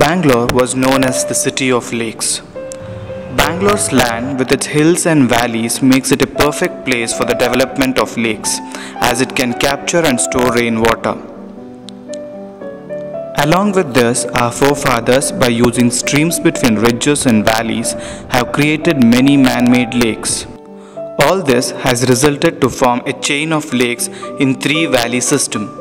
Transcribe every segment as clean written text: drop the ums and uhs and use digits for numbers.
Bangalore was known as the city of lakes. Bangalore's land with its hills and valleys makes it a perfect place for the development of lakes, as it can capture and store rainwater. Along with this, our forefathers, by using streams between ridges and valleys, have created many man-made lakes. All this has resulted to form a chain of lakes in three valley system.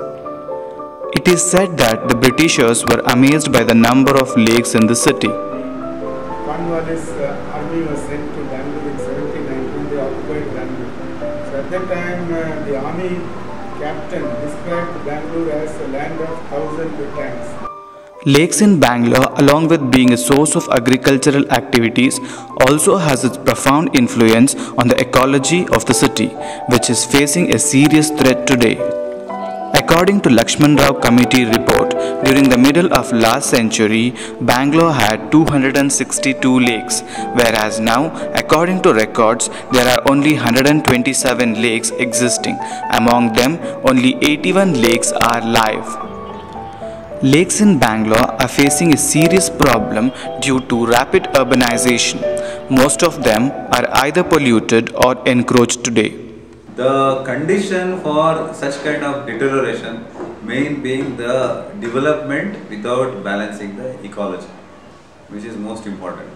It is said that the Britishers were amazed by the number of lakes in the city. Cornwallis army was sent to Bangalore in 1719. They occupied Bangalore. So at that time, the army captain described Bangalore as a land of 1,000 tanks. Lakes in Bangalore, along with being a source of agricultural activities, also has its profound influence on the ecology of the city, which is facing a serious threat today. According to Lakshman Rao Committee report, during the middle of last century, Bangalore had 262 lakes, whereas now, according to records, there are only 127 lakes existing. Among them, only 81 lakes are live. Lakes in Bangalore are facing a serious problem due to rapid urbanization. Most of them are either polluted or encroached today. The condition for such kind of deterioration main being the development without balancing the ecology, which is most important.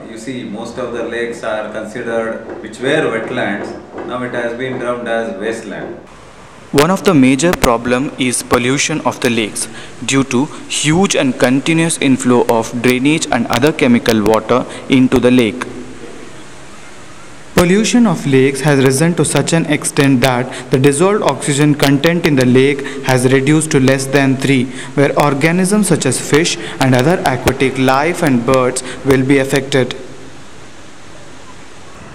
You see, most of the lakes are considered, which were wetlands, now it has been termed as wasteland. One of the major problem is pollution of the lakes due to huge and continuous inflow of drainage and other chemical water into the lake. Pollution of lakes has risen to such an extent that the dissolved oxygen content in the lake has reduced to less than 3, where organisms such as fish and other aquatic life and birds will be affected.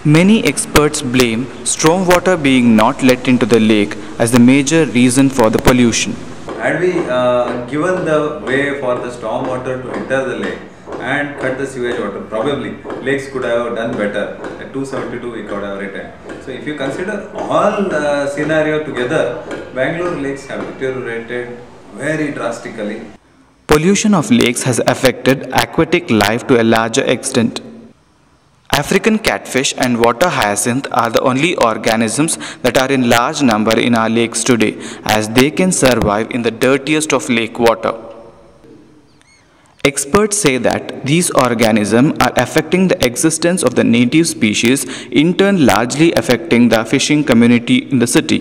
Many experts blame stormwater being not let into the lake as the major reason for the pollution. Had we given the way for the stormwater to enter the lake and cut the sewage water, probably lakes could have done better. At 272 we could have written. So if you consider all the scenario together, Bangalore lakes have deteriorated very drastically. Pollution of lakes has affected aquatic life to a larger extent. African catfish and water hyacinth are the only organisms that are in large number in our lakes today, as they can survive in the dirtiest of lake water. Experts say that these organisms are affecting the existence of the native species, in turn largely affecting the fishing community in the city.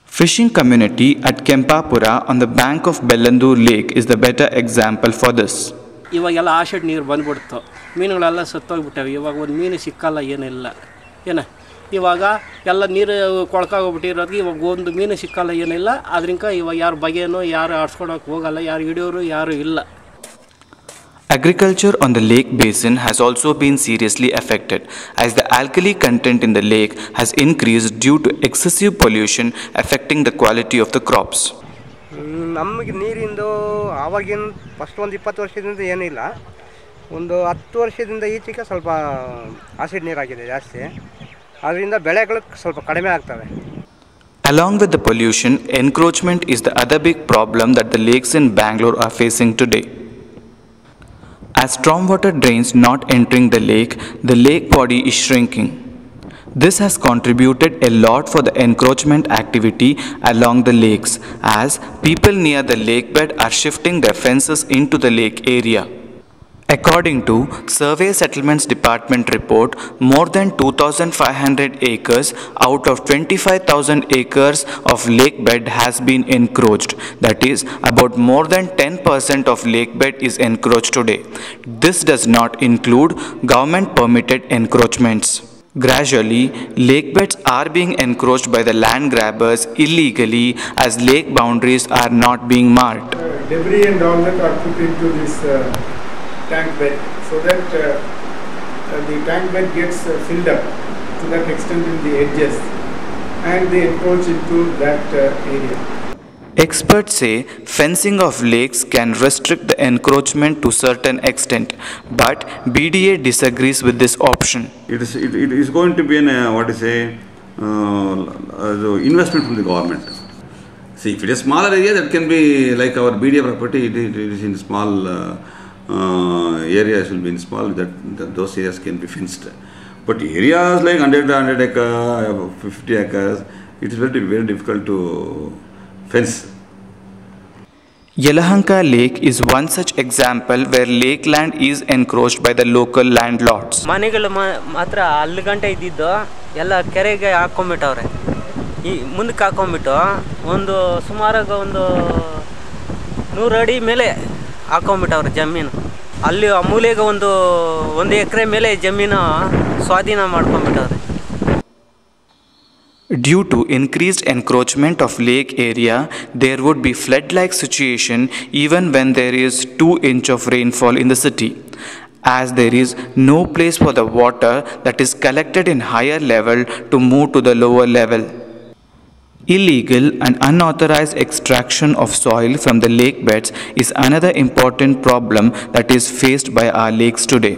Fishing community at Kempapura on the bank of Bellandur Lake is the better example for this. ಇವಾಗೆಲ್ಲ ಆಷಡ್ ನೀರು ಬಂದ್ಬಿಡ್ತು, ಮೀನುಗಳೆಲ್ಲ ಸತ್ತೋಗ್ಬಿಟ್ಟವೆ. ಇವಾಗ ಒಂದು ಮೀನು ಸಿಕ್ಕಲ್ಲ, ಏನಿಲ್ಲ ಇವಾಗ ಎಲ್ಲ ನೀರು ಕೊಳ್ಕಾಗೋಗ್ಬಿಟ್ಟಿರೋದು. ಇವಾಗ ಒಂದು ಮೀನು ಸಿಕ್ಕಲ್ಲ, ಏನಿಲ್ಲ. ಅದರಿಂದ ಇವಾಗ ಯಾರು ಬಗೆನೋ ಯಾರು ಆಡ್ಸ್ಕೊಳಕ್ಕೆ ಹೋಗಲ್ಲ, ಯಾರು ಹಿಡಿಯೋರು ಯಾರು ಇಲ್ಲ. Agriculture on the lake basin has also been seriously affected, as the alkali content in the lake has increased due to excessive pollution affecting the quality of the crops. ನಮಗೆ ನೀರಿಂದು ಆವಾಗಿನ ಫಸ್ಟ್ ಒಂದು 20 ವರ್ಷದಿಂದ ಏನಿಲ್ಲ, ಒಂದು 10 ವರ್ಷದಿಂದ ಈಚೆಗೆ ಸ್ವಲ್ಪ ಆಸಿಡ್ ನೀರಾಗಿದೆ ಜಾಸ್ತಿ. ಅದರಿಂದ ಬೆಳೆಗಳು ಸ್ವಲ್ಪ ಕಡಿಮೆ ಆಗ್ತವೆ. Along with the pollution, encroachment is the other big problem that the lakes in Bangalore are facing today. As stormwater drains not entering the lake body is shrinking. This has contributed a lot for the encroachment activity along the lakes, as people near the lake bed are shifting their fences into the lake area. According to Survey Settlements Department report, more than 2,500 acres out of 25,000 acres of lake bed has been encroached. That is, about more than 10% of lake bed is encroached today. This does not include government permitted encroachments. Gradually, lake beds are being encroached by the land grabbers illegally, as lake boundaries are not being marked. Debris and all that are put into this tank bed, so that the tank bed gets filled up to that extent in the edges, and they encroach into that area. Experts say fencing of lakes can restrict the encroachment to certain extent, but BDA disagrees with this option. It is going to be an investment from the government. See, if it is smaller area, that can be like our BDA property, it is in small areas will be in small, those areas can be fenced. But areas like 100 acres, 50 acres, it is very difficult to fence. Yelahanka Lake is one such example where lake land is encroached by the local landlords. ಮನೆಗಳು ಮಾತ್ರ ಅಲ್ಲಿ ಗಂಟೆ ಇದ್ದಿದ್ದು ಎಲ್ಲ ಕೆರೆಗೆ ಹಾಕೊಂಡ್ಬಿಟ್ಟವ್ರೆ. ಈ ಮುಂದಕ್ಕೆ ಹಾಕೊಂಡ್ಬಿಟ್ಟು ಒಂದು ಸುಮಾರಾಗಿ ಒಂದು 100 ಅಡಿ ಮೇಲೆ ಹಾಕೊಂಡ್ಬಿಟ್ಟವ್ರೆ ಜಮೀನು. ಅಲ್ಲಿ ಆ ಮೂಲೆಗೆ ಒಂದು ಎಕರೆ ಮೇಲೆ ಜಮೀನು ಸ್ವಾಧೀನ ಮಾಡ್ಕೊಂಡ್ಬಿಟ್ಟವ್ರೆ. Due to increased encroachment of lake area, there would be flood-like situation even when there is 2 inch of rainfall in the city, as there is no place for the water that is collected in higher level to move to the lower level. Illegal and unauthorized extraction of soil from the lake beds is another important problem that is faced by our lakes today.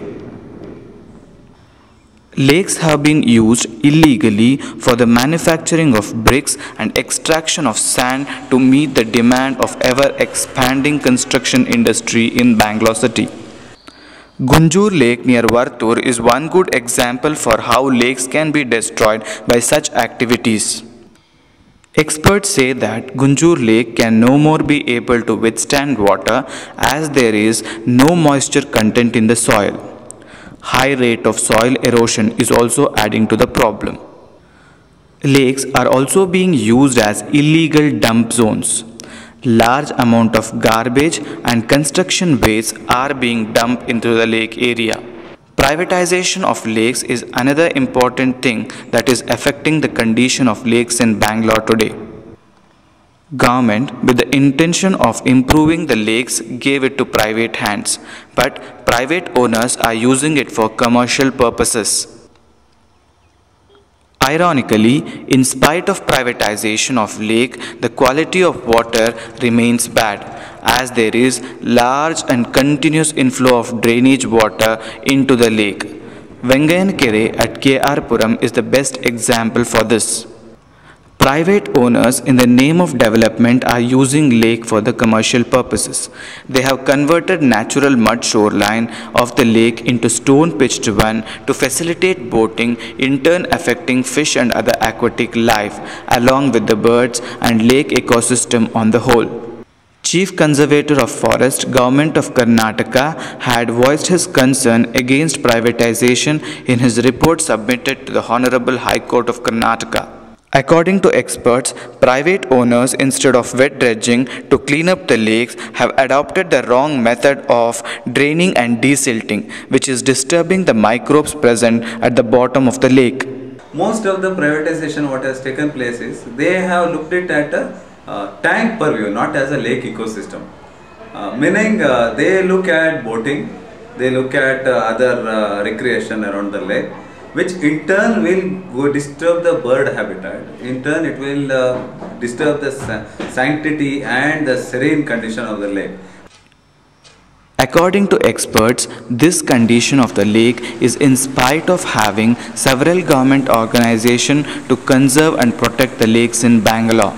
Lakes have been used illegally for the manufacturing of bricks and extraction of sand to meet the demand of ever-expanding construction industry in Bangalore city. Gunjur Lake near Vartur is one good example for how lakes can be destroyed by such activities. Experts say that Gunjur Lake can no more be able to withstand water as there is no moisture content in the soil. High rate of soil erosion is also adding to the problem. Lakes are also being used as illegal dump zones. Large amount of garbage and construction waste are being dumped into the lake area. Privatization of lakes is another important thing that is affecting the condition of lakes in Bangalore today. Government, with the intention of improving the lakes, gave it to private hands, but private owners are using it for commercial purposes. Ironically, in spite of privatization of lake, the quality of water remains bad, as there is large and continuous inflow of drainage water into the lake. Vengayankere at K.R. Puram is the best example for this. Private owners in the name of development are using lake for the commercial purposes. They have converted natural mud shoreline of the lake into stone pitched one to facilitate boating, in turn affecting fish and other aquatic life along with the birds and lake ecosystem on the whole. Chief Conservator of Forest, Government of Karnataka, had voiced his concern against privatization in his report submitted to the Honorable High Court of Karnataka. According to experts, private owners, instead of wet dredging to clean up the lakes, have adopted the wrong method of draining and desilting, which is disturbing the microbes present at the bottom of the lake. Most of the privatization what has taken place is they have looked it at a tank purview, not as a lake ecosystem. Meaning they look at boating, they look at other recreation around the lake, which in turn will go disturb the bird habitat. In turn it will disturb the sanctity and the serene condition of the lake. According to experts, this condition of the lake is in spite of having several government organizations to conserve and protect the lakes in Bangalore.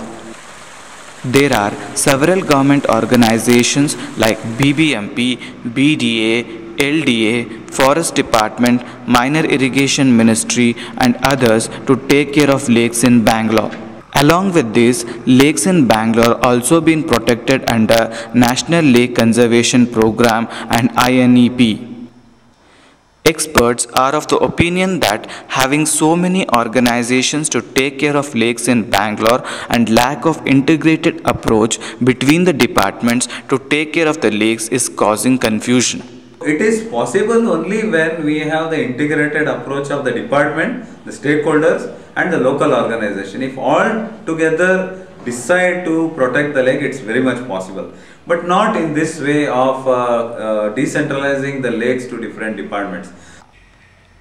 There are several government organizations like BBMP, BDA, LDA, Forest Department, Minor Irrigation Ministry and others to take care of lakes in Bangalore. Along with this, lakes in Bangalore also been protected under National Lake Conservation Program and INEP. Experts are of the opinion that having so many organizations to take care of lakes in Bangalore and lack of integrated approach between the departments to take care of the lakes is causing confusion. It is possible only when we have the integrated approach of the department, the stakeholders and the local organization. If all together decide to protect the lake, it's very much possible. But not in this way of decentralizing the lakes to different departments.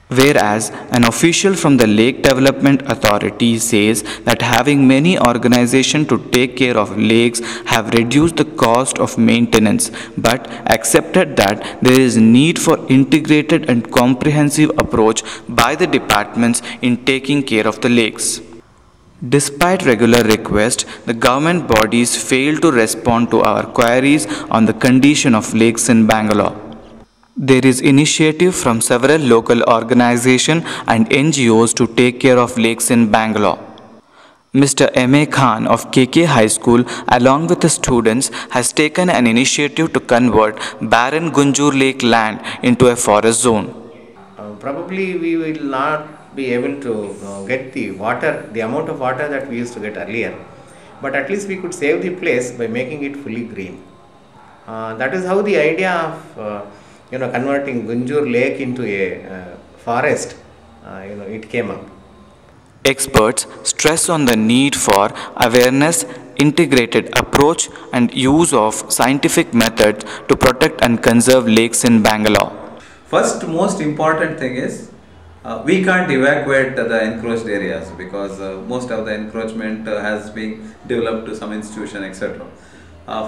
Whereas an official from the Lake Development Authority says that having many organizations to take care of lakes have reduced the cost of maintenance, but accepted that there is need for integrated and comprehensive approach by the departments in taking care of the lakes. Despite regular requests, the government bodies fail to respond to our queries on the condition of lakes in Bangalore. There is initiative from several local organizations and NGOs to take care of lakes in Bangalore. Mr. M.A. Khan of KK High School along with the students has taken an initiative to convert barren Gunjur Lake land into a forest zone. Probably we will not be able to get the water, the amount of water that we used to get earlier, but at least we could save the place by making it fully green. That is how the idea of converting Gunjur Lake into a forest, it came up. Experts stress on the need for awareness, integrated approach and use of scientific methods to protect and conserve lakes in Bangalore. First most important thing is we can't evacuate the encroached areas because most of the encroachment has been developed to some institution, etc.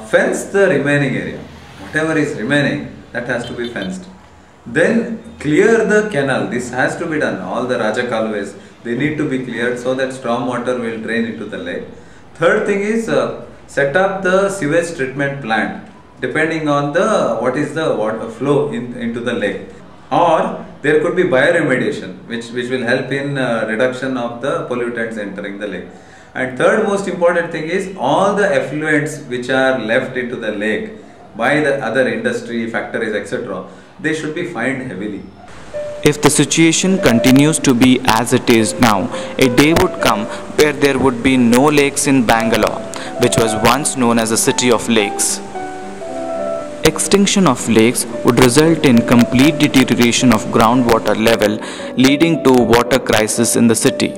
Fence the remaining area, whatever is remaining, that has to be fenced. Then clear the canal, this has to be done, all the Raja Kaluways, they need to be cleared so that storm water will drain into the lake. Third thing is set up the sewage treatment plant depending on the what is the water flow into the lake, or there could be bioremediation which will help in reduction of the pollutants entering the lake. And third most important thing is all the effluents which are left into the lake by the other industry, factories, etc., they should be fined heavily. If the situation continues to be as it is now, a day would come where there would be no lakes in Bangalore, which was once known as a city of lakes. Extinction of lakes would result in complete deterioration of groundwater level, leading to water crisis in the city.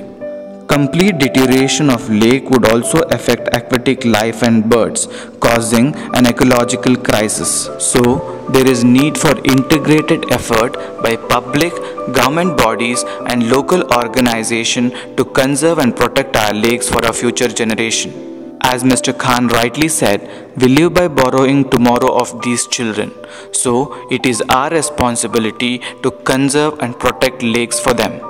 Complete deterioration of lake would also affect aquatic life and birds, causing an ecological crisis. So, there is need for integrated effort by public, government bodies and local organizations to conserve and protect our lakes for our future generation. As Mr. Khan rightly said, we live by borrowing tomorrow of these children. So, it is our responsibility to conserve and protect lakes for them.